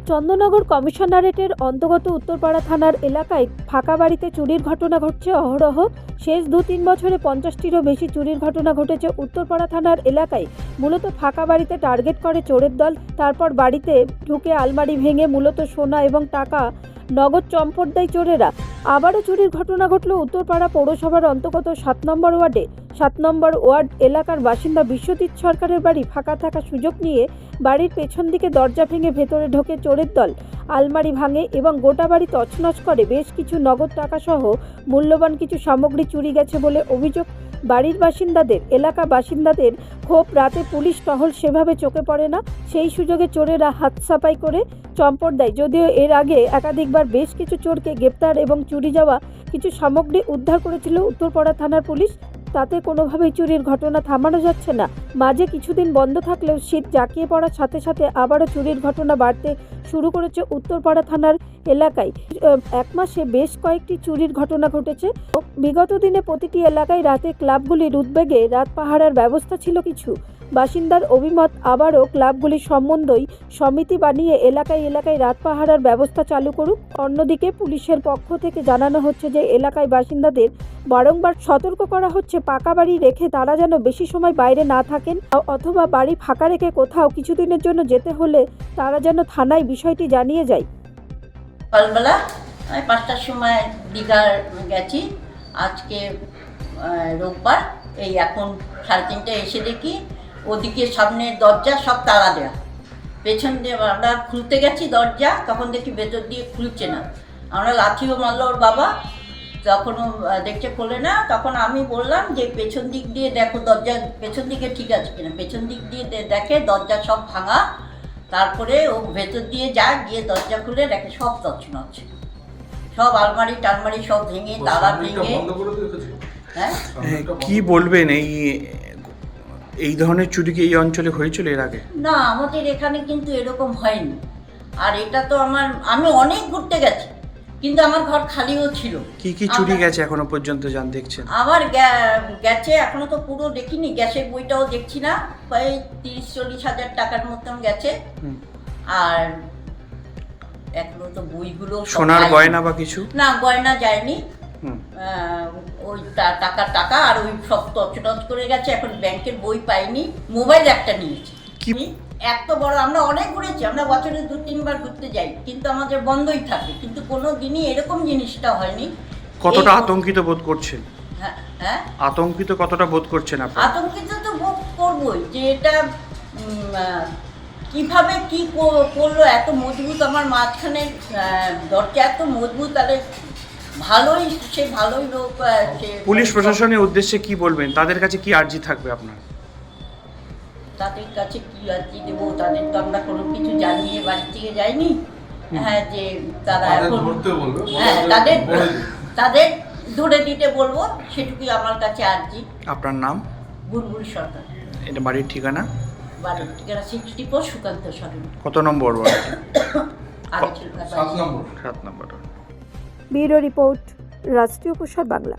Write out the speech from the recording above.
চন্দননগর কমিশনারেটের অন্তর্গত উত্তরপাড়া থানার এলাকায় ফাঁকা বাড়িতে চুরির ঘটনা ঘটছে অহরহ। শেষ 2-3 বছরে 50টিরও বেশি চুরির ঘটনা ঘটেছে উত্তরপাড়া থানার এলাকায়। মূলত ফাঁকা বাড়িতে টার্গেট করে চোরের দল, তারপর বাড়িতে ঢুকে আলমারি ভেঙে মূলত সোনা এবং টাকা নগদ চম্পট দেয় চোরেরা। আবারও চুরির ঘটনা ঘটল উত্তরপাড়া পৌরসভার অন্তর্গত 7 নম্বর ওয়ার্ডে। 7 নম্বর ওয়ার্ড এলাকার বাসিন্দা বিশ্বজিৎ সরকারের বাড়ি ফাঁকা থাকার সুযোগ নিয়ে বাড়ির পেছন দিকে দরজা ভেঙে ভেতরে ঢোকে চোরের দল। আলমারি ভাঙে এবং গোটা বাড়ি তছনছ করে। বেশ কিছু নগদ টাকা সহ মূল্যবান কিছু সামগ্রী চুরি গেছে বলে অভিযোগ বাড়ির বাসিন্দাদের। এলাকা বাসিন্দাদের ক্ষোভ, রাতে পুলিশ টহল সেভাবে চোখে পড়ে না, সেই সুযোগে চোরেরা হাত সাফাই করে চম্পট দেয়। যদিও এর আগে একাধিকবার বেশ কিছু চোরকে গ্রেপ্তার এবং চুরি যাওয়া কিছু সামগ্রী উদ্ধার করেছিল উত্তরপাড়া থানার পুলিশ, তাতে কোনোভাবেই চুরির ঘটনা থামানো যাচ্ছে না। মাঝে কিছুদিন বন্ধ থাকলেও শীত জাঁকিয়ে পড়ার সাথে সাথে আবারও চুরির ঘটনা বাড়তে শুরু করেছে উত্তরপাড়া থানার এলাকায়। 1 মাসে বেশ কয়েকটি চুরির ঘটনা ঘটেছে। বিগত দিনে প্রতিটি এলাকায় রাতে ক্লাবগুলির উদ্যোগে রাত পাহারার ব্যবস্থা ছিল কিছু। বাসিন্দার অভিমত, আবারও ক্লাবগুলির সম্বন্ধই সমিতি বানিয়ে এলাকায় এলাকায় রাত পাহারার ব্যবস্থা চালু করুক। অন্যদিকে পুলিশের পক্ষ থেকে জানানো হচ্ছে যে এলাকায় বাসিন্দাদের বারংবার সতর্ক করা হচ্ছে পাকা বাড়ি রেখে তারা যেন বেশি সময় বাইরে না থাকেন, অথবা বাড়ি ফাঁকা রেখে কোথাও কিছুদিনের জন্য যেতে হলে তারা যেন থানায় বিষয়টি জানিয়ে যায়। সকালবেলা আমি 5টার সময় দীঘার গেছি। আজকে রোববার, এই এখন 3:30 এসে দেখি ওদিকে সামনে দরজা সব তালা দেওয়া। পেছন দিয়ে আমরা খুলতে গেছি দরজা, তখন দেখি ভেতর দিয়ে খুলছে না। আমরা লাঠিও মারলো ওর বাবা, তখনও দেখছে খোলে না। তখন আমি বললাম যে পেছন দিক দিয়ে দেখো, দরজা পেছন দিকে ঠিক আছে কিনা। পেছন দিক দিয়ে দেখে দরজা সব ভাঙা। তারপরে ও ভেতর দিয়ে যায়, গিয়ে দরজা খুলে দেখে সব তছনছ, সব আলমারি টালমারি সব ভেঙে, তালা ভেঙে। হ্যাঁ, কি বলবেন এই ধরনের চুরি কি এই অঞ্চলে হয়েছিল এর আগে? না, আমাদের এখানে কিন্তু এরকম হয়নি। আর এটা তো আমি অনেক ঘুরতে গেছি, কিন্তু আমার ঘর খালিও ছিল। কি কি চুরি গেছে এখনো পর্যন্ত জান দেখছেন? আমার গেছে, এখনো তো পুরো দেখিনি, গ্যাসের বইটাও দেখছি না, প্রায় 30-40 হাজার টাকার মতন গেছে। আর এখনো তো বইগুলো সোনার গয়না বা কিছু? না, গয়না যায়নি। ওই টাকা আর ওই সব তছনছ করে গেছে। এখন ব্যাংকের বই পাইনি, মোবাইল একটা নিয়েছি। এত বড়, আমরা অনেক ঘুরেছি, আমরা বছরে 2-3 বার ঘুরতে যাই, কিন্তু আমাদের বন্ধই থাকে, কিন্তু কোনো দিনই এরকম জিনিসটা হয়নি। কতটা আতঙ্কিত বোধ করছেন? হ্যাঁ, আতঙ্কিত কতটা বোধ করছেন আপনি? আতঙ্কিত তো বোধ করবই, যে এটা কিভাবে কি করলো। এত মজবুত, আমার মাঝখানে দরজা এত মজবুত, তাহলে ভালোই লোক। পুলিশ প্রশাসনের উদ্দেশ্যে কি বলবেন? তাদের কাছে কি আর্জি থাকবে আপনার? তাদের কাছে কি আর্জি দেবো? তাদের তো আমরা কোনো কিছু জানিয়ে বাড়ি থেকে যাইনি। হ্যাঁ, যে তারা এখন তাদের ধরে দিতে বলবো, সেটুকুই আমার কাছে আর্জি। আপনার নাম? বুলবুল সরকার। এটা বাড়ির ঠিকানা? বাড়ির ঠিকানা 64 সুকান্ত সরণ। কত নম্বর ওয়ার্ড? 7 নম্বর। ব্যুরো রিপোর্ট, রাষ্ট্রীয় প্রসার বাংলা।